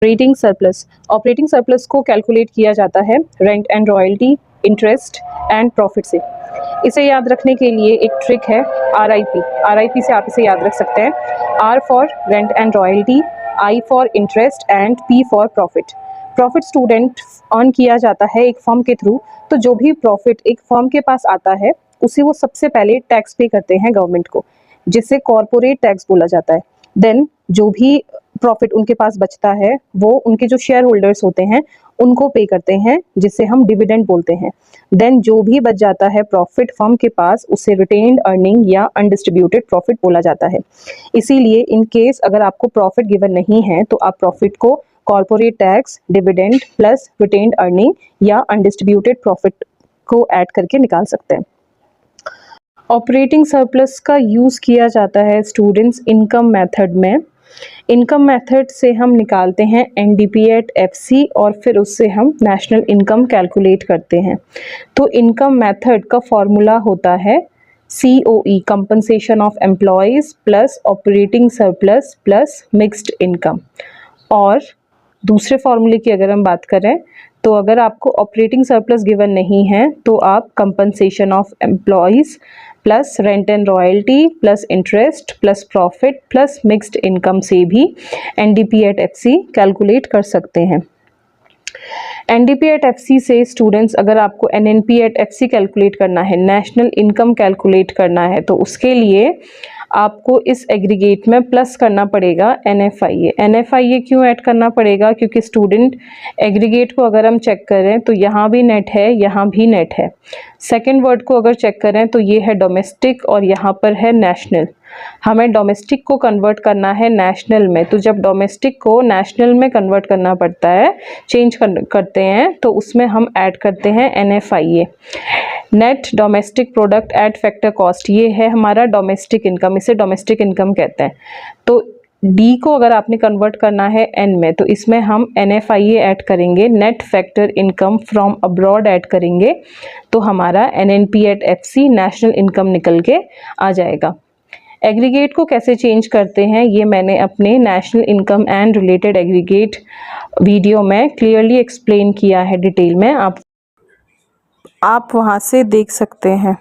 Operating surplus को calculate किया जाता है rent and royalty, interest and profit से। इसे याद रखने के लिए एक ट्रिक है आरआईपी से आप इसे याद रख सकते हैं। R for rent and royalty, I for interest and P for profit. Profit student earn किया जाता है एक फर्म के थ्रू, तो जो भी प्रॉफिट एक फर्म के पास आता है उसे वो सबसे पहले टैक्स पे करते हैं गवर्नमेंट को, जिसे कॉर्पोरेट टैक्स बोला जाता है। देन जो भी प्रॉफिट उनके पास बचता है वो उनके जो शेयर होल्डर्स होते हैं उनको पे करते हैं, जिसे हम डिविडेंड बोलते हैं। देन जो भी बच जाता है प्रॉफिट फर्म के पास उसे रिटेन्ड अर्निंग या अनडिस्ट्रीब्यूटेड प्रॉफिट बोला जाता है। इसीलिए इन केस अगर आपको प्रॉफिट गिवन नहीं है तो आप प्रॉफिट को corporate tax, dividend plus retained earning या अनडिस्ट्रीब्यूटेड प्रॉफिट को ऐड करके निकाल सकते हैं। ऑपरेटिंग सरप्लस का यूज़ किया जाता है स्टूडेंट्स इनकम मेथड में। इनकम मेथड से हम निकालते हैं एनडीपीएट एफसी और फिर उससे हम नेशनल इनकम कैलकुलेट करते हैं। तो इनकम मेथड का फॉर्मूला होता है COE, compensation of employees plus operating surplus plus mixed income. और दूसरे फॉर्मूले की अगर हम बात करें तो अगर आपको ऑपरेटिंग सरप्लस गिवन नहीं है तो आप compensation of employees plus rent and royalty plus interest plus profit plus mixed income से भी NDP@FC कैलकुलेट कर सकते हैं। NDP@FC से स्टूडेंट्स अगर आपको NNP@FC कैलकुलेट करना है, नेशनल इनकम कैलकुलेट करना है, तो उसके लिए आपको इस एग्रीगेट में प्लस करना पड़ेगा NFIA। NFIA क्यों ऐड करना पड़ेगा? क्योंकि स्टूडेंट एग्रीगेट को अगर हम चेक करें तो यहाँ भी नेट है, यहाँ भी नेट है। सेकेंड वर्ड को अगर चेक करें तो ये है डोमेस्टिक और यहाँ पर है नेशनल। हमें डोमेस्टिक को कन्वर्ट करना है नेशनल में, तो जब डोमेस्टिक को नेशनल में कन्वर्ट करना पड़ता है, चेंज करते हैं, तो उसमें हम ऐड करते हैं NFIA, net domestic product at factor cost. ये है हमारा डोमेस्टिक इनकम, इसे डोमेस्टिक इनकम कहते हैं। तो डी को अगर आपने कन्वर्ट करना है एन में तो इसमें हम NFIA ऐड करेंगे, net factor income from abroad add करेंगे, तो हमारा NNP@FC नेशनल इनकम निकल के आ जाएगा। एग्रीगेट को कैसे चेंज करते हैं ये मैंने अपने national income and related aggregate video में क्लियरली एक्सप्लेन किया है डिटेल में, आप वहाँ से देख सकते हैं।